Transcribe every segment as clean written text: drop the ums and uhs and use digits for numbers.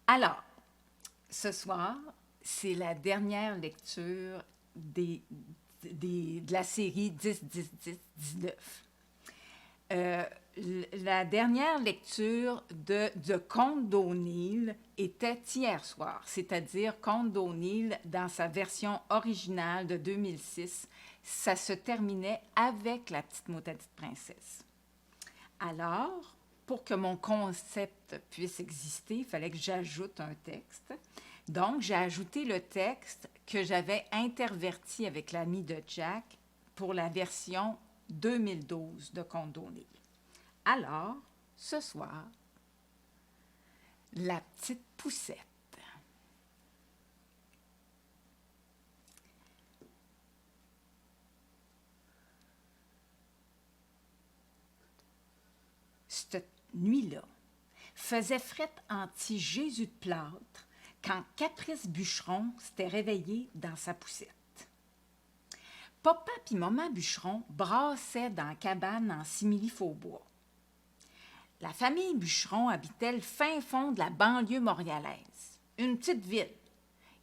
Alors, ce soir, c'est la dernière lecture de la série 10-10-10-19. La dernière lecture de Conte d'O'Neill était hier soir, c'est-à-dire Conte d'O'Neill dans sa version originale de 2006. Ça se terminait avec la petite maudite princesse. Alors, pour que mon concept puisse exister, il fallait que j'ajoute un texte. Donc, j'ai ajouté le texte que j'avais interverti avec l'ami de Jack pour la version 2012 de Conte d'O'Neill. Alors, ce soir, la petite poussette. Cette nuit-là, faisait frette anti-Jésus de plâtre quand Caprice Bûcheron s'était réveillé dans sa poussette. Papa puis maman Bûcheron brassaient dans la cabane en simili-faux-bois. La famille Bûcheron habitait le fin fond de la banlieue montréalaise, une petite ville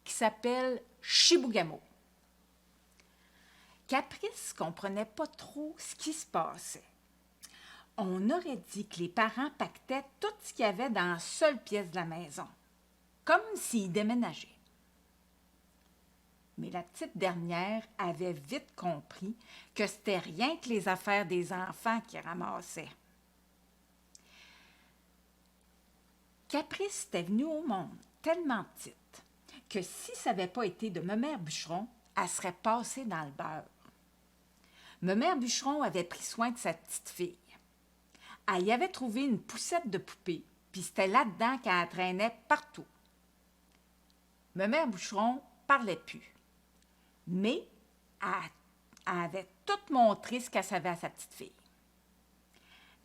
qui s'appelle Chibougamau. Caprice comprenait pas trop ce qui se passait. On aurait dit que les parents pactaient tout ce qu'il y avait dans la seule pièce de la maison, comme s'ils déménageaient. Mais la petite dernière avait vite compris que c'était rien que les affaires des enfants qui ramassaient. Caprice était venue au monde tellement petite que si ça n'avait pas été de ma mère Bûcheron, elle serait passée dans le beurre. Ma mère Bûcheron avait pris soin de sa petite fille. Elle y avait trouvé une poussette de poupée, puis c'était là-dedans qu'elle traînait partout. Ma mère Bûcheron parlait plus, mais elle avait tout montré ce qu'elle savait à sa petite fille.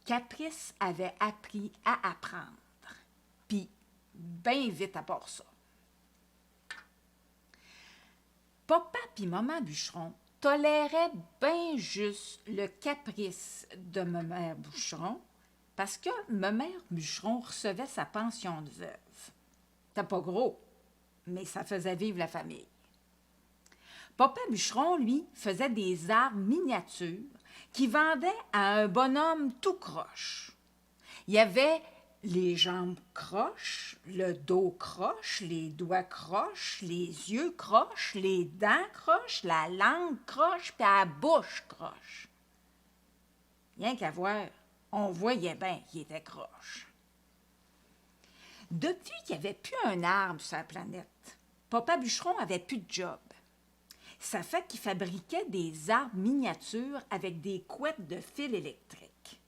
Caprice avait appris à apprendre, puis bien vite à part ça. Papa puis maman Bûcheron toléraient bien juste le caprice de ma mère Bûcheron parce que ma mère Bûcheron recevait sa pension de veuve. C'était pas gros, mais ça faisait vivre la famille. Papa Bûcheron, lui, faisait des arbres miniatures qu'il vendait à un bonhomme tout croche. Il y avait les jambes croches, le dos croche, les doigts croches, les yeux croches, les dents croches, la langue croche, puis la bouche croche. Rien qu'à voir, on voyait bien qu'il était croche. Depuis qu'il n'y avait plus un arbre sur la planète, Papa Bûcheron avait plus de job. Ça fait qu'il fabriquait des arbres miniatures avec des couettes de fil électrique.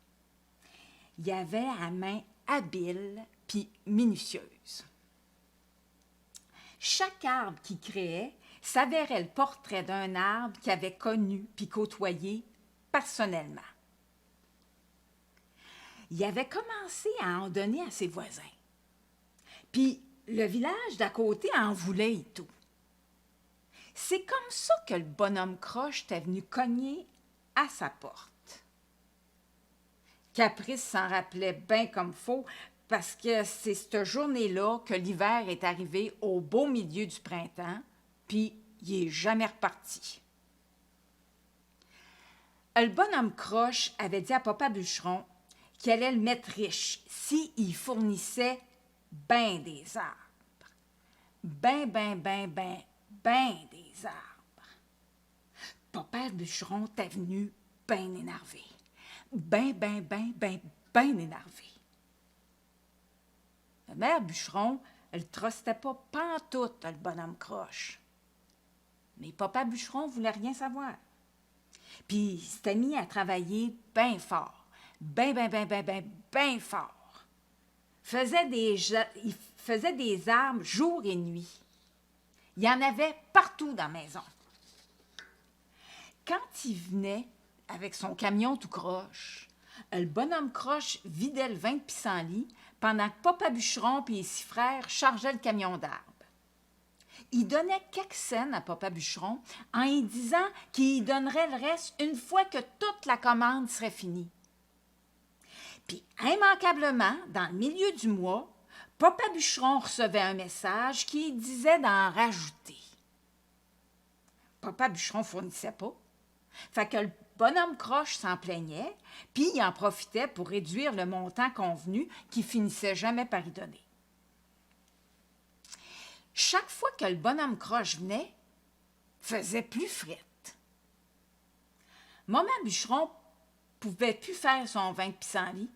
Il y avait à main habile puis minutieuse. Chaque arbre qu'il créait s'avérait le portrait d'un arbre qu'il avait connu puis côtoyé personnellement. Il avait commencé à en donner à ses voisins. Puis le village d'à côté en voulait et tout. C'est comme ça que le bonhomme croche était venu cogner à sa porte. Caprice s'en rappelait bien comme faux parce que c'est cette journée-là que l'hiver est arrivé au beau milieu du printemps, puis il n'est jamais reparti. Le bonhomme croche avait dit à Papa Bûcheron qu'il allait le mettre riche s'il fournissait ben des arbres. Ben des arbres. Papa Bûcheron était venu ben énervé. Ben énervé. Ma mère Bûcheron, elle ne trustait pas pantoute le bonhomme croche. Mais Papa Bûcheron voulait rien savoir. Puis il s'était mis à travailler bien fort. Ben fort. Il faisait des arbres jour et nuit. Il y en avait partout dans la maison. Quand il venait avec son camion tout croche, le bonhomme croche vidait le vin de pissenlit pendant que Papa Bûcheron et ses frères chargeaient le camion d'arbres. Il donnait quelques cents à Papa Bûcheron en lui disant qu'il donnerait le reste une fois que toute la commande serait finie. Puis, immanquablement, dans le milieu du mois, Papa Bûcheron recevait un message qui disait d'en rajouter. Papa Bûcheron fournissait pas. Fait que le bonhomme Croche s'en plaignait, puis il en profitait pour réduire le montant convenu qui finissait jamais par y donner. Chaque fois que le bonhomme Croche venait, faisait plus frette. Maman Bûcheron pouvait plus faire son vin de pissenlit.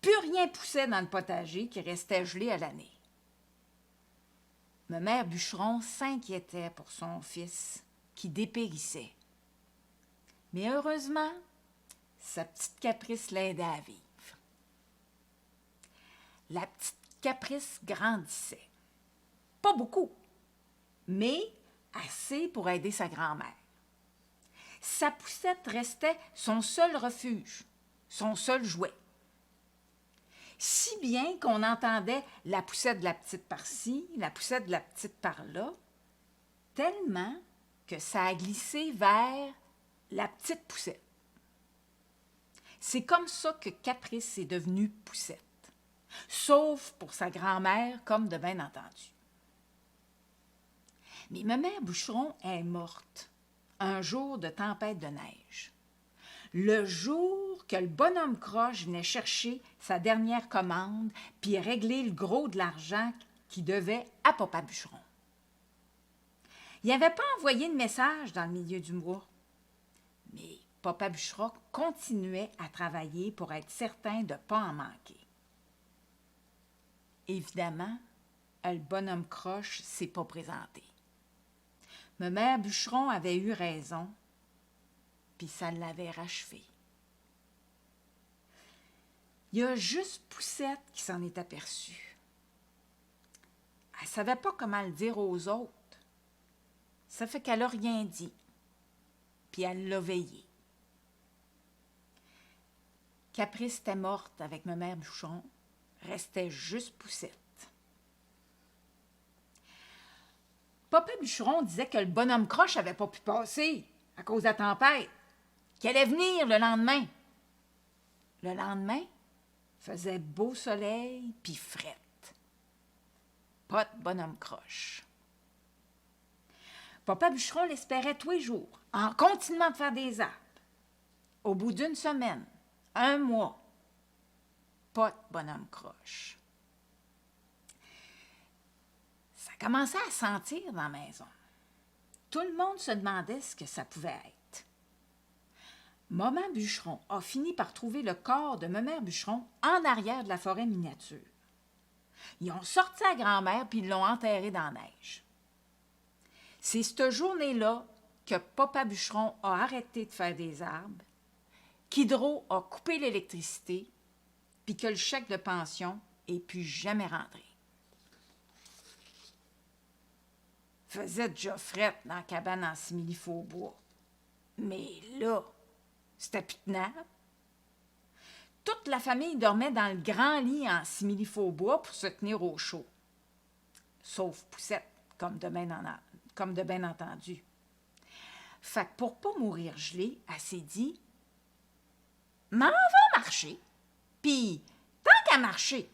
Plus rien poussait dans le potager qui restait gelé à l'année. Ma mère Bûcheron s'inquiétait pour son fils qui dépérissait. Mais heureusement, sa petite Caprice l'aidait à vivre. La petite Caprice grandissait. Pas beaucoup, mais assez pour aider sa grand-mère. Sa poussette restait son seul refuge, son seul jouet. Si bien qu'on entendait la poussette de la petite par-ci, la poussette de la petite par-là, tellement que ça a glissé vers la petite poussette. C'est comme ça que Caprice est devenue poussette, sauf pour sa grand-mère, comme de bien entendu. Mais ma mère Bûcheron est morte un jour de tempête de neige. Le jour que le bonhomme Croche venait chercher sa dernière commande puis régler le gros de l'argent qu'il devait à Papa Bûcheron. Il n'avait pas envoyé de message dans le milieu du mois, mais Papa Bûcheron continuait à travailler pour être certain de ne pas en manquer. Évidemment, le bonhomme Croche ne s'est pas présenté. Ma mère Bûcheron avait eu raison, puis ça l'avait rachevé. Il y a juste Poussette qui s'en est aperçue. Elle ne savait pas comment le dire aux autres. Ça fait qu'elle n'a rien dit, puis elle l'a veillé. Caprice était morte avec ma mère Bûcheron, restait juste Poussette. Papa Bûcheron disait que le bonhomme Croche n'avait pas pu passer à cause de la tempête, qu'il allait venir le lendemain. Le lendemain, faisait beau soleil puis frette. Pas de bonhomme Croche. Papa Bûcheron l'espérait tous les jours, en continuant de faire des arbres. Au bout d'une semaine, un mois, pas de bonhomme Croche. Ça commençait à sentir dans la maison. Tout le monde se demandait ce que ça pouvait être. Maman Bûcheron a fini par trouver le corps de ma mère Bûcheron en arrière de la forêt miniature. Ils ont sorti la grand-mère puis ils l'ont enterrée dans la neige. C'est cette journée-là que Papa Bûcheron a arrêté de faire des arbres, qu'Hydro a coupé l'électricité, puis que le chèque de pension n'est plus jamais rentré. Faisait déjà frette dans la cabane en simili-faux-bois. Mais là, c'était plus tenable. Toute la famille dormait dans le grand lit en simili-faux-bois pour se tenir au chaud. Sauf Poussette, comme de bien entendu. Fait que pour pas mourir gelée, elle s'est dit « M'en va marcher, puis tant qu'à marcher,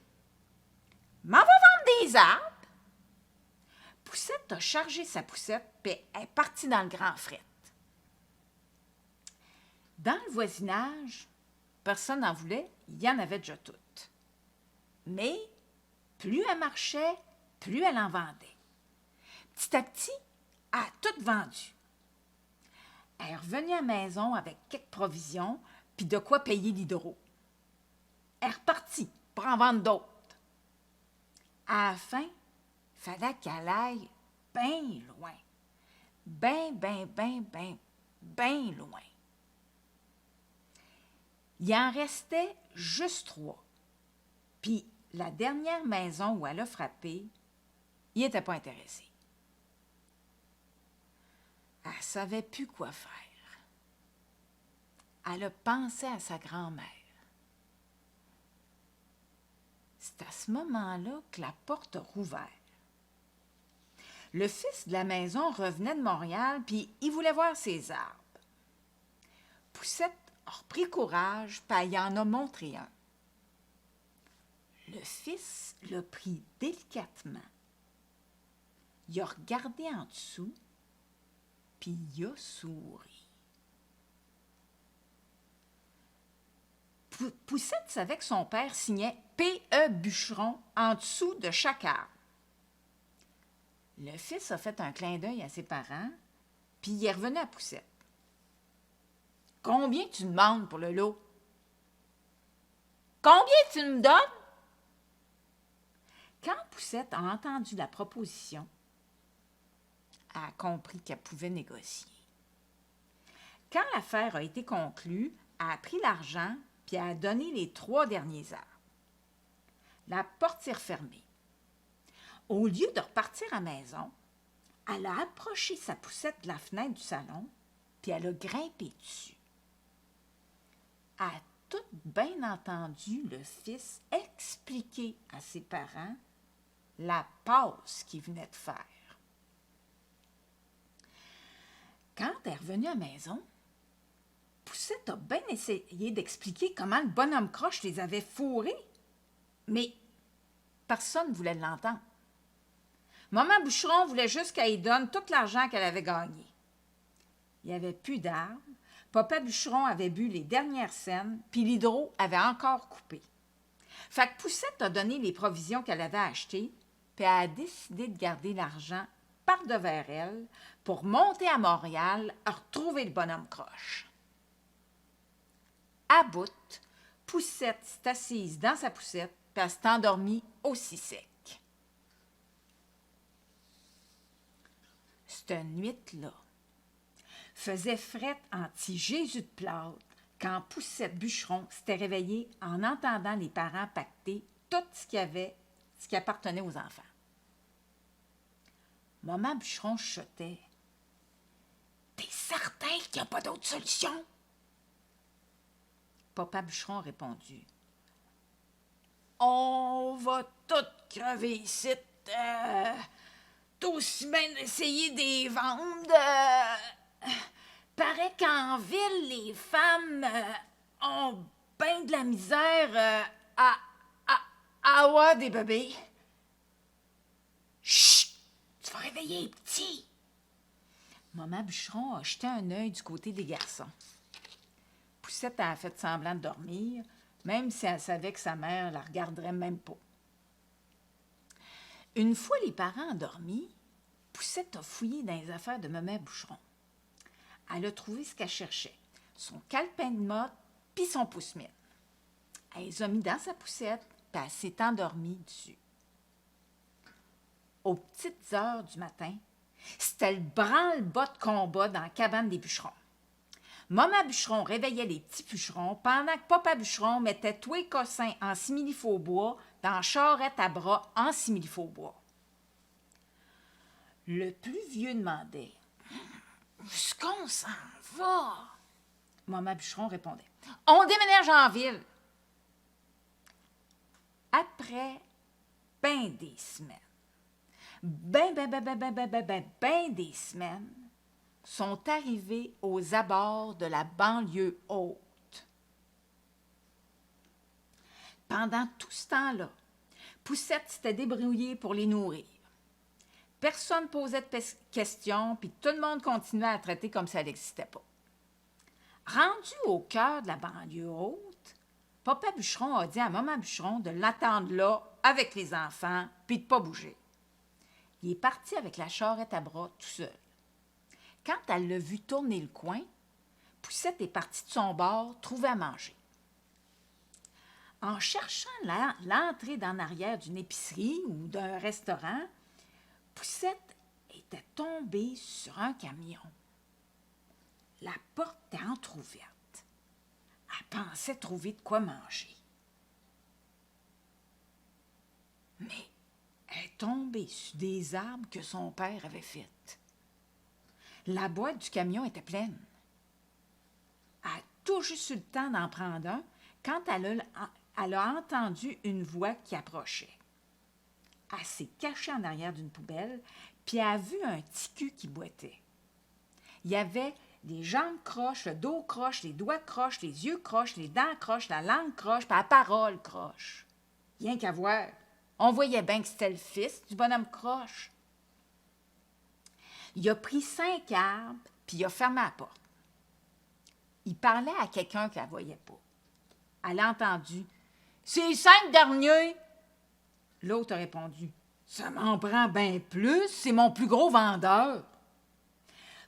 m'en va vendre des arbres. » Poussette a chargé sa poussette, puis elle est partie dans le grand fret. Dans le voisinage, personne n'en voulait, il y en avait déjà toutes. Mais plus elle marchait, plus elle en vendait. Petit à petit, elle a tout vendu. Elle est revenue à la maison avec quelques provisions, puis de quoi payer l'hydro. Elle est repartie pour en vendre d'autres. À la fin, il fallait qu'elle aille bien loin. Bien loin. Il en restait juste 3. Puis la dernière maison où elle a frappé, il n'était pas intéressé. Elle ne savait plus quoi faire. Elle a pensé à sa grand-mère. C'est à ce moment-là que la porte a rouvert. Le fils de la maison revenait de Montréal, puis il voulait voir ses arbres. Poussette a repris courage, puis elle y en a montré un. Le fils l'a pris délicatement. Il a regardé en dessous, puis il a souri. Poussette savait que son père signait P.E. Bûcheron en dessous de chaque arbre. Le fils a fait un clin d'œil à ses parents, puis il est revenu à Poussette. « Combien tu demandes pour le lot? »« Combien tu me donnes? » Quand Poussette a entendu la proposition, elle a compris qu'elle pouvait négocier. Quand l'affaire a été conclue, elle a pris l'argent puis elle a donné les 3 derniers arbres. La porte s'est refermée. Au lieu de repartir à la maison, elle a approché sa poussette de la fenêtre du salon puis elle a grimpé dessus. Elle a tout bien entendu le fils expliquer à ses parents la passe qu'il venait de faire. Quand elle est revenue à la maison, Poussette a bien essayé d'expliquer comment le bonhomme croche les avait fourrés, mais personne ne voulait l'entendre. Maman Bûcheron voulait juste qu'elle lui donne tout l'argent qu'elle avait gagné. Il n'y avait plus d'arbres, Papa Bûcheron avait bu les dernières scènes, puis l'hydro avait encore coupé. Fait que Poussette a donné les provisions qu'elle avait achetées, puis elle a décidé de garder l'argent par-devers elle pour monter à Montréal à retrouver le bonhomme croche. À bout, Poussette s'est assise dans sa poussette puis elle s'est endormie aussi sec. Cette nuit-là faisait frette anti-Jésus de plâtre quand Poussette Bûcheron s'était réveillée en entendant les parents pacter tout ce qui appartenait aux enfants. Maman Bûcheron chuchotait. « T'es certain qu'il n'y a pas d'autre solution? » Papa Bûcheron a répondu. « On va tout crever ici. T'as aussi bien d'essayer de les vendre. Paraît qu'en ville, les femmes ont bien de la misère à avoir des bébés. » « Chut! Tu vas réveiller les petits. » Maman Bûcheron a jeté un œil du côté des garçons. Poussette a fait semblant de dormir, même si elle savait que sa mère ne la regarderait même pas. Une fois les parents endormis, Poussette a fouillé dans les affaires de Maman Bûcheron. Elle a trouvé ce qu'elle cherchait, son calepin de mode puis son pousse-mine. Elle les a mis dans sa poussette puis elle s'est endormie dessus. Aux petites heures du matin, c'était le branle-bas de combat dans la cabane des bûcherons. Maman Bûcheron réveillait les petits bûcherons pendant que Papa Bûcheron mettait tous les cossins en simili-faux-bois dans la charrette à bras en simili-faux-bois. Le plus vieux demandait « Où est-ce qu'on s'en va? » Maman Bûcheron répondait « On déménage en ville. » Après ben des semaines, ben des semaines, sont arrivés aux abords de la banlieue haute. Pendant tout ce temps-là, Poussette s'était débrouillée pour les nourrir. Personne ne posait de questions, puis tout le monde continuait à traiter comme si elle n'existait pas. Rendu au cœur de la banlieue haute, Papa Bûcheron a dit à Maman Bûcheron de l'attendre là avec les enfants, puis de ne pas bouger. Il est parti avec la charrette à bras tout seul. Quand elle l'a vu tourner le coin, Poussette est partie de son bord trouver à manger. En cherchant l'entrée d'en arrière d'une épicerie ou d'un restaurant, Poussette était tombée sur un camion. La porte était entrouverte. Elle pensait trouver de quoi manger. Mais elle est tombée sur des arbres que son père avait faites. La boîte du camion était pleine. Elle a tout juste eu le temps d'en prendre un quand elle a entendu une voix qui approchait. Elle s'est cachée en arrière d'une poubelle, puis elle a vu un petit cul qui boitait. Il y avait les jambes croches, le dos croche, les doigts croches, les yeux croches, les dents croches, la langue croche, puis la parole croche. Rien qu'à voir, on voyait bien que c'était le fils du bonhomme croche. Il a pris 5 arbres, puis il a fermé la porte. Il parlait à quelqu'un qu'elle ne voyait pas. Elle a entendu « C'est les 5 derniers! » L'autre a répondu « Ça m'en prend bien plus, c'est mon plus gros vendeur. »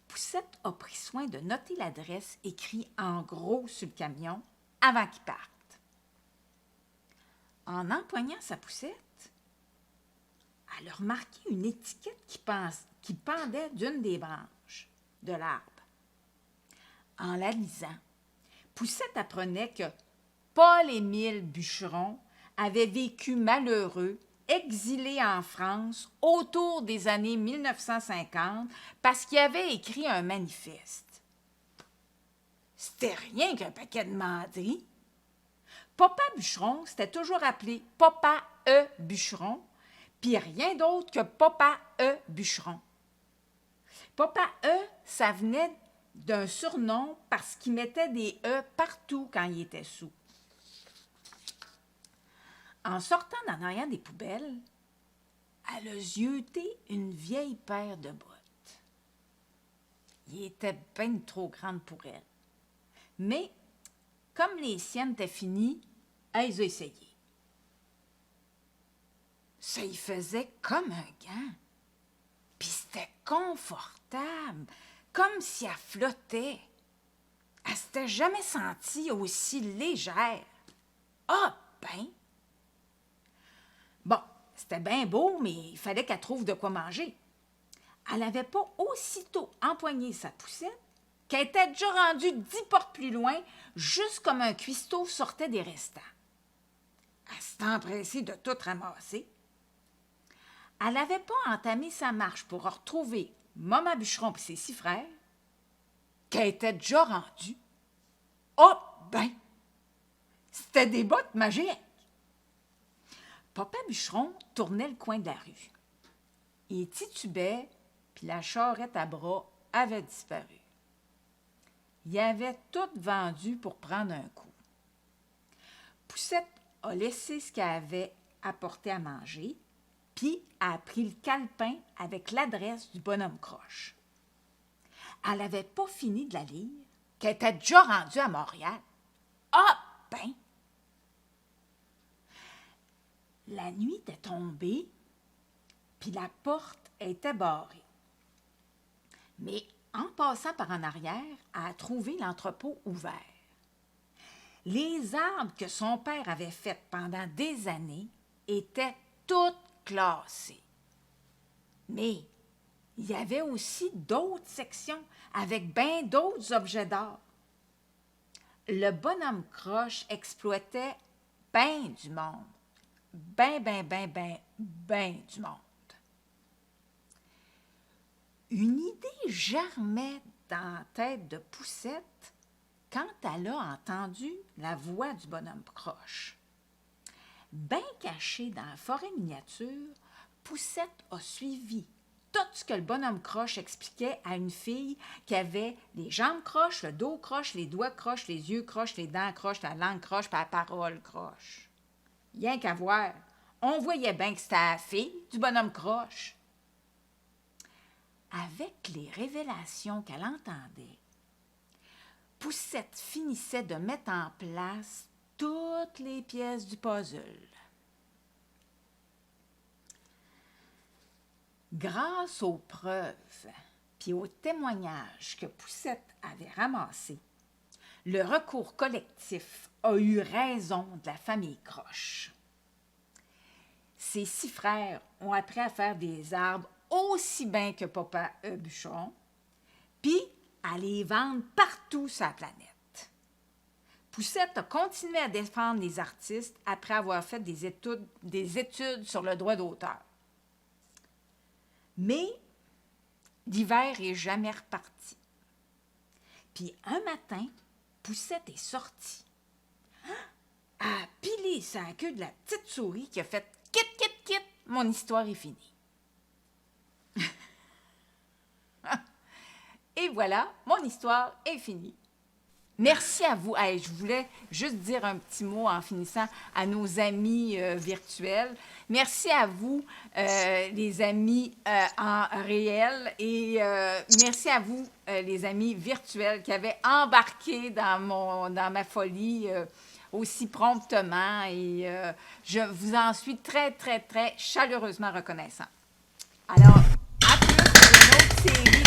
Poussette a pris soin de noter l'adresse écrite en gros sur le camion avant qu'il parte. En empoignant sa poussette, elle a remarqué une étiquette qui pendait d'une des branches de l'arbre. En la lisant, Poussette apprenait que Paul-Émile Bûcheron avait vécu malheureux, exilé en France autour des années 1950 parce qu'il avait écrit un manifeste. C'était rien qu'un paquet de menteries. Papa Bûcheron s'était toujours appelé Papa E. Bûcheron, puis rien d'autre que Papa E. Bûcheron. Papa E, ça venait d'un surnom parce qu'il mettait des E partout quand il était saoul. En sortant d'en arrière des poubelles, elle a zioté une vieille paire de bottes. Il était bien trop grande pour elle. Mais, comme les siennes étaient finies, elle les a essayées. Ça y faisait comme un gant. Puis c'était confortable, comme si elle flottait. Elle s'était jamais sentie aussi légère. Ah, ben! Bon, c'était bien beau, mais il fallait qu'elle trouve de quoi manger. Elle n'avait pas aussitôt empoigné sa poussette qu'elle était déjà rendue 10 portes plus loin, juste comme un cuistot sortait des restants. Elle s'était empressée de tout ramasser. Elle n'avait pas entamé sa marche pour retrouver Maman Bûcheron et ses 6 frères, qu'elle était déjà rendue. Oh, ben! C'était des bottes magiques! Papa Bûcheron tournait le coin de la rue. Il titubait, puis la charrette à bras avait disparu. Il avait tout vendu pour prendre un coup. Poussette a laissé ce qu'elle avait apporté à manger, puis a pris le calepin avec l'adresse du bonhomme croche. Elle n'avait pas fini de la lire, qu'elle était déjà rendue à Montréal. Ah, ben! La nuit était tombée, puis la porte était barrée. Mais en passant par en arrière, elle a trouvé l'entrepôt ouvert. Les arbres que son père avait faits pendant des années étaient tous classés. Mais il y avait aussi d'autres sections avec bien d'autres objets d'art. Le bonhomme croche exploitait bien du monde. Ben du monde. Une idée germait dans la tête de Poussette quand elle a entendu la voix du bonhomme croche. Bien cachée dans la forêt miniature, Poussette a suivi tout ce que le bonhomme croche expliquait à une fille qui avait les jambes croches, le dos croche, les doigts croches, les yeux croches, les dents croches, la langue croche, puis la parole croche. Rien qu'à voir, on voyait bien que c'était la fille du bonhomme croche. Avec les révélations qu'elle entendait, Poussette finissait de mettre en place toutes les pièces du puzzle. Grâce aux preuves puis aux témoignages que Poussette avait ramassés, le recours collectif a eu raison de la famille Croche. Ses 6 frères ont appris à faire des arbres aussi bien que Papa Bûcheron, puis à les vendre partout sur la planète. Poussette a continué à défendre les artistes après avoir fait des études sur le droit d'auteur. Mais l'hiver n'est jamais reparti. Puis un matin, Poussette est sortie. Elle a pilé sa queue de la petite souris qui a fait « Kit, kit, kit, mon histoire est finie. » Et voilà, mon histoire est finie. Merci à vous. Hey, je voulais juste dire un petit mot en finissant à nos amis virtuels. Merci à vous, les amis en réel, et merci à vous, les amis virtuels, qui avaient embarqué dans ma folie aussi promptement. Et je vous en suis très, très, très chaleureusement reconnaissant. Alors, à plus pour une autre série